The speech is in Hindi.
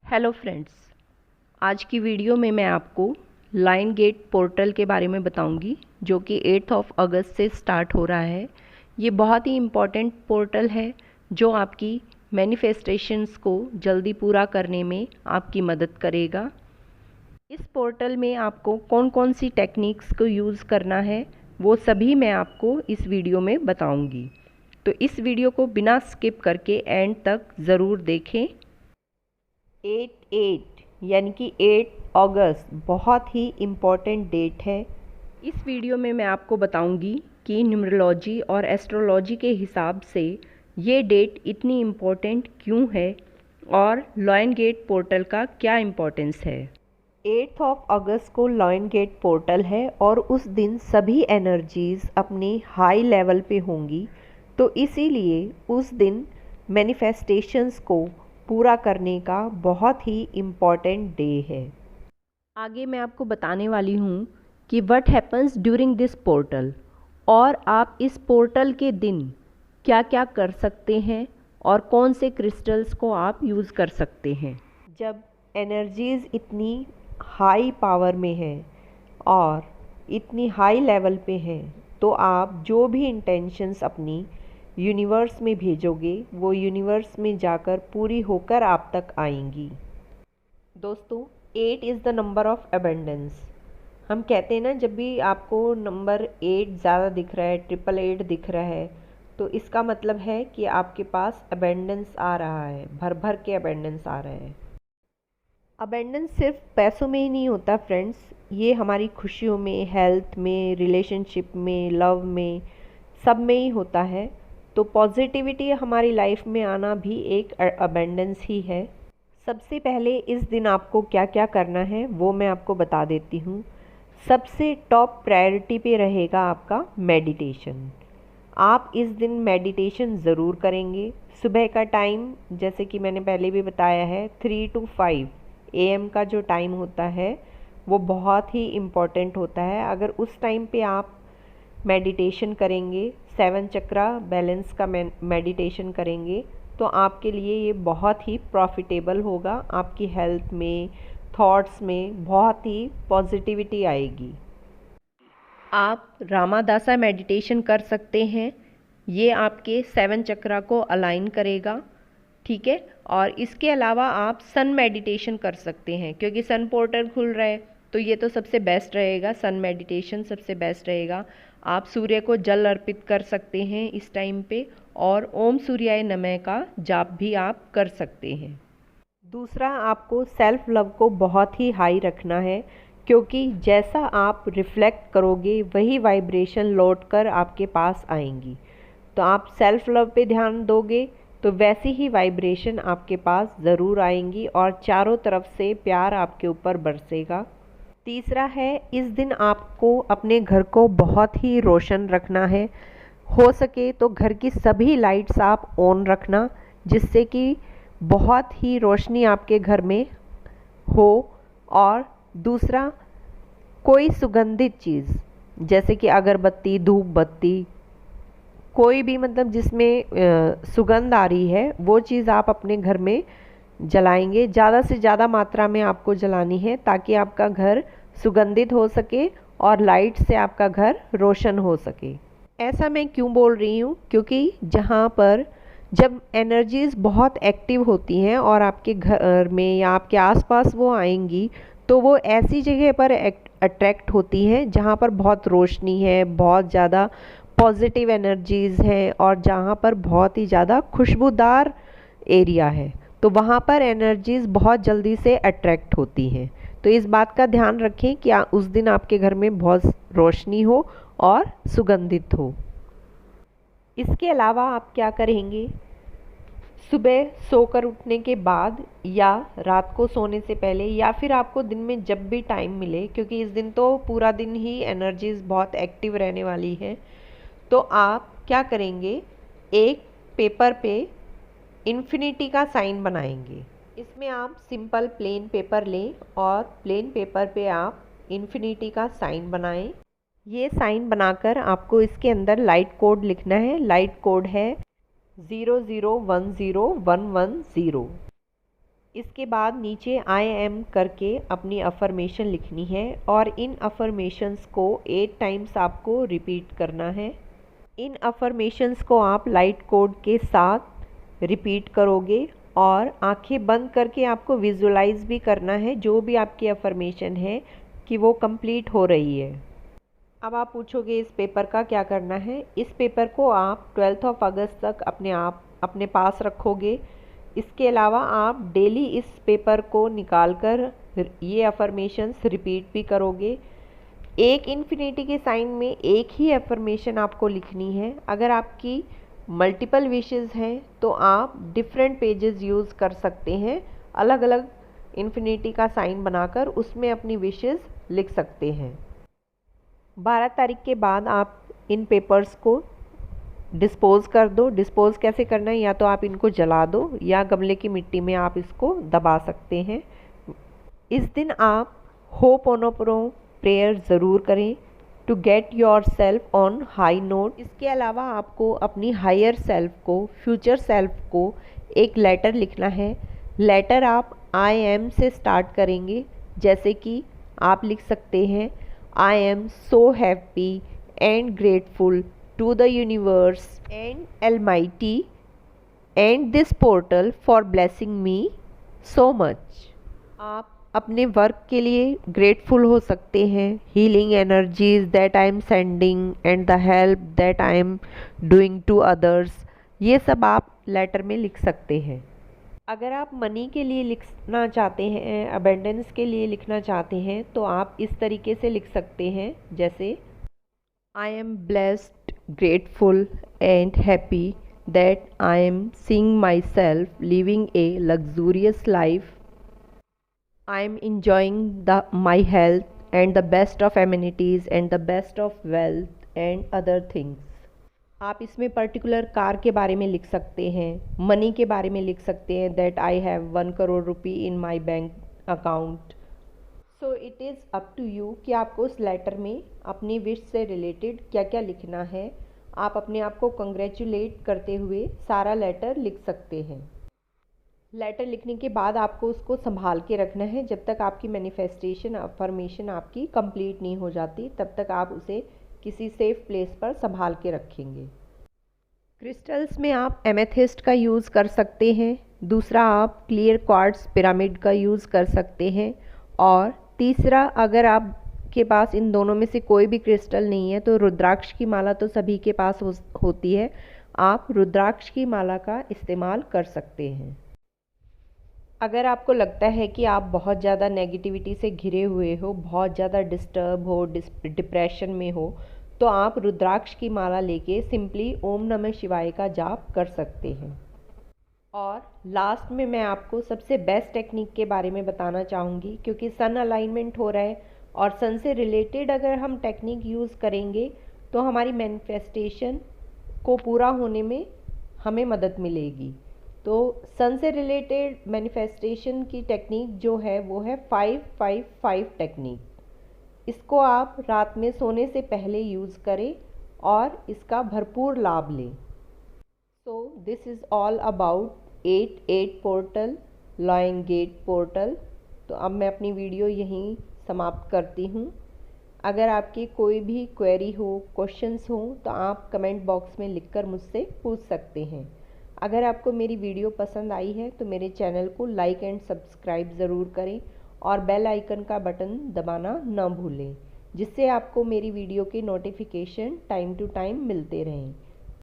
हेलो फ्रेंड्स, आज की वीडियो में मैं आपको लाइन गेट पोर्टल के बारे में बताऊंगी जो कि 8 अगस्त से स्टार्ट हो रहा है। ये बहुत ही इम्पॉर्टेंट पोर्टल है जो आपकी मैनिफेस्टेशंस को जल्दी पूरा करने में आपकी मदद करेगा। इस पोर्टल में आपको कौन कौन सी टेक्निक्स को यूज़ करना है वो सभी मैं आपको इस वीडियो में बताऊंगी, तो इस वीडियो को बिना स्किप करके एंड तक ज़रूर देखें। 8 यानी कि 8 अगस्त बहुत ही इम्पॉर्टेंट डेट है। इस वीडियो में मैं आपको बताऊंगी कि न्यूमरोलॉजी और एस्ट्रोलॉजी के हिसाब से ये डेट इतनी इम्पॉर्टेंट क्यों है और लॉयन गेट पोर्टल का क्या इम्पोर्टेंस है। 8 अगस्त को लॉयन गेट पोर्टल है और उस दिन सभी एनर्जीज़ अपने हाई लेवल पे होंगी, तो इसीलिए उस दिन मैनिफेस्टेशंस को पूरा करने का बहुत ही इम्पॉर्टेंट डे है। आगे मैं आपको बताने वाली हूँ कि what happens during this portal और आप इस पोर्टल के दिन क्या क्या कर सकते हैं और कौन से क्रिस्टल्स को आप यूज़ कर सकते हैं। जब एनर्जीज़ इतनी हाई पावर में है और इतनी हाई लेवल पे हैं, तो आप जो भी इंटेंशंस अपनी यूनिवर्स में भेजोगे वो यूनिवर्स में जाकर पूरी होकर आप तक आएंगी। दोस्तों, 8 is the number of abundance. हम कहते हैं ना, जब भी आपको नंबर 8 ज़्यादा दिख रहा है, 888 दिख रहा है, तो इसका मतलब है कि आपके पास अबेंडेंस आ रहा है, भर भर के अबेंडेंस आ रहा है। अबेंडेंस सिर्फ पैसों में ही नहीं होता फ्रेंड्स, ये हमारी खुशियों में, हेल्थ में, रिलेशनशिप में, लव में, सब में ही होता है। तो पॉजिटिविटी हमारी लाइफ में आना भी एक अबेंडेंस ही है। सबसे पहले इस दिन आपको क्या क्या करना है वो मैं आपको बता देती हूँ। सबसे टॉप प्रायोरिटी पे रहेगा आपका मेडिटेशन। आप इस दिन मेडिटेशन ज़रूर करेंगे। सुबह का टाइम, जैसे कि मैंने पहले भी बताया है, 3 to 5 AM का जो टाइम होता है वो बहुत ही इम्पॉर्टेंट होता है। अगर उस टाइम पे आप मेडिटेशन करेंगे, 7 चक्रा बैलेंस का मेडिटेशन करेंगे, तो आपके लिए ये बहुत ही प्रॉफिटेबल होगा। आपकी हेल्थ में, थॉट्स में बहुत ही पॉजिटिविटी आएगी। आप रामादासा मेडिटेशन कर सकते हैं, ये आपके 7 चक्रा को अलाइन करेगा, ठीक है। और इसके अलावा आप सन मेडिटेशन कर सकते हैं, क्योंकि सन पोर्टल खुल रहा है तो ये तो सबसे बेस्ट रहेगा, सन मेडिटेशन सबसे बेस्ट रहेगा। आप सूर्य को जल अर्पित कर सकते हैं इस टाइम पे, और ओम सूर्याय नमः का जाप भी आप कर सकते हैं। दूसरा, आपको सेल्फ लव को बहुत ही हाई रखना है, क्योंकि जैसा आप रिफ्लेक्ट करोगे वही वाइब्रेशन लौट कर आपके पास आएंगी। तो आप सेल्फ लव पे ध्यान दोगे तो वैसी ही वाइब्रेशन आपके पास ज़रूर आएंगी और चारों तरफ से प्यार आपके ऊपर बरसेगा। तीसरा है, इस दिन आपको अपने घर को बहुत ही रोशन रखना है। हो सके तो घर की सभी लाइट्स आप ऑन रखना, जिससे कि बहुत ही रोशनी आपके घर में हो। और दूसरा, कोई सुगंधित चीज़ जैसे कि अगरबत्ती, धूप बत्ती, कोई भी मतलब जिसमें सुगंध आ रही है वो चीज़ आप अपने घर में जलाएंगे। ज़्यादा से ज़्यादा मात्रा में आपको जलानी है ताकि आपका घर सुगंधित हो सके और लाइट से आपका घर रोशन हो सके। ऐसा मैं क्यों बोल रही हूँ, क्योंकि जहाँ पर जब एनर्जीज़ बहुत एक्टिव होती हैं और आपके घर में या आपके आसपास वो आएंगी, तो वो ऐसी जगह पर अट्रैक्ट होती हैं जहाँ पर बहुत रोशनी है, बहुत ज़्यादा पॉजिटिव एनर्जीज़ हैं और जहाँ पर बहुत ही ज़्यादा खुशबूदार एरिया है, तो वहाँ पर एनर्जीज़ बहुत जल्दी से अट्रैक्ट होती हैं। तो इस बात का ध्यान रखें कि उस दिन आपके घर में बहुत रोशनी हो और सुगंधित हो। इसके अलावा आप क्या करेंगे, सुबह सोकर उठने के बाद या रात को सोने से पहले या फिर आपको दिन में जब भी टाइम मिले, क्योंकि इस दिन तो पूरा दिन ही एनर्जीज़ बहुत एक्टिव रहने वाली है, तो आप क्या करेंगे, एक पेपर पे इन्फिनिटी का साइन बनाएंगे। इसमें आप सिंपल प्लेन पेपर लें और प्लेन पेपर पे आप इन्फिनिटी का साइन बनाएं। ये साइन बनाकर आपको इसके अंदर लाइट कोड लिखना है। लाइट कोड है 00101110। इसके बाद नीचे आई एम करके अपनी अफर्मेशन लिखनी है और इन अफर्मेशंस को 8 टाइम्स आपको रिपीट करना है। इन अफर्मेशंस को आप लाइट कोड के साथ रिपीट करोगे और आंखें बंद करके आपको विजुलाइज भी करना है जो भी आपकी अफर्मेशन है कि वो कंप्लीट हो रही है। अब आप पूछोगे इस पेपर का क्या करना है। इस पेपर को आप 12 अगस्त तक अपने पास रखोगे। इसके अलावा आप डेली इस पेपर को निकाल कर ये अफर्मेशंस रिपीट भी करोगे। एक इन्फिनिटी के साइन में एक ही अफर्मेशन आपको लिखनी है। अगर आपकी मल्टीपल विशेस हैं तो आप डिफरेंट पेजेस यूज़ कर सकते हैं, अलग अलग इन्फिनिटी का साइन बनाकर उसमें अपनी विशेस लिख सकते हैं। 12 तारीख के बाद आप इन पेपर्स को डिस्पोज़ कर दो। डिस्पोज़ कैसे करना है, या तो आप इनको जला दो या गमले की मिट्टी में आप इसको दबा सकते हैं। इस दिन आप होपोनोपोनो प्रेयर ज़रूर करें to get your self on high note. इसके अलावा आपको अपनी हायर सेल्फ को, फ्यूचर सेल्फ को एक लेटर लिखना है। लेटर आप आई एम से स्टार्ट करेंगे, जैसे कि आप लिख सकते हैं I am so happy and grateful to the universe and Almighty and this portal for blessing me so much। आप अपने वर्क के लिए ग्रेटफुल हो सकते हैं, healing energies that I am sending and the help that I am doing to others, ये सब आप लेटर में लिख सकते हैं। अगर आप मनी के लिए लिखना चाहते हैं, अबेंडेंस के लिए लिखना चाहते हैं, तो आप इस तरीके से लिख सकते हैं, जैसे I am blessed, grateful and happy that I am seeing myself living a luxurious life. I am enjoying my health and the best of amenities and the best of wealth and other things। आप इसमें पर्टिकुलर कार के बारे में लिख सकते हैं, मनी के बारे में लिख सकते हैं, that I have 1 crore rupee in my bank account। So it is up to you कि आपको उस लेटर में अपनी विश से रिलेटेड क्या क्या लिखना है। आप अपने आप को कंग्रेचुलेट करते हुए सारा लेटर लिख सकते हैं। लेटर लिखने के बाद आपको उसको संभाल के रखना है। जब तक आपकी मैनिफेस्टेशन अफर्मेशन आपकी कंप्लीट नहीं हो जाती, तब तक आप उसे किसी सेफ प्लेस पर संभाल के रखेंगे। क्रिस्टल्स में आप एमेथिस्ट का यूज़ कर सकते हैं। दूसरा, आप क्लियर क्वार्ट्ज पिरामिड का यूज़ कर सकते हैं। और तीसरा, अगर आपके पास इन दोनों में से कोई भी क्रिस्टल नहीं है तो रुद्राक्ष की माला तो सभी के पास होती है, आप रुद्राक्ष की माला का इस्तेमाल कर सकते हैं। अगर आपको लगता है कि आप बहुत ज़्यादा नेगेटिविटी से घिरे हुए हो, बहुत ज़्यादा डिस्टर्ब हो, डिप्रेशन में हो, तो आप रुद्राक्ष की माला लेके सिंपली ओम नमः शिवाय का जाप कर सकते हैं। और लास्ट में मैं आपको सबसे बेस्ट टेक्निक के बारे में बताना चाहूँगी, क्योंकि सन अलाइनमेंट हो रहा है और सन से रिलेटेड अगर हम टेक्निक यूज़ करेंगे तो हमारी मैनिफेस्टेशन को पूरा होने में हमें मदद मिलेगी। तो सन से रिलेटेड मैनिफेस्टेशन की टेक्निक जो है वो है 5-5-5 टेक्निक। इसको आप रात में सोने से पहले यूज़ करें और इसका भरपूर लाभ लें। So this is all about 8-8 portal, lion gate portal. तो अब मैं अपनी वीडियो यहीं समाप्त करती हूँ। अगर आपकी कोई भी क्वेरी हो, क्वेश्चंस हो, तो आप कमेंट बॉक्स में लिखकर मुझसे पूछ सकते हैं। अगर आपको मेरी वीडियो पसंद आई है तो मेरे चैनल को लाइक एंड सब्सक्राइब ज़रूर करें और बेल आइकन का बटन दबाना न भूलें, जिससे आपको मेरी वीडियो के नोटिफिकेशन टाइम टू टाइम मिलते रहें।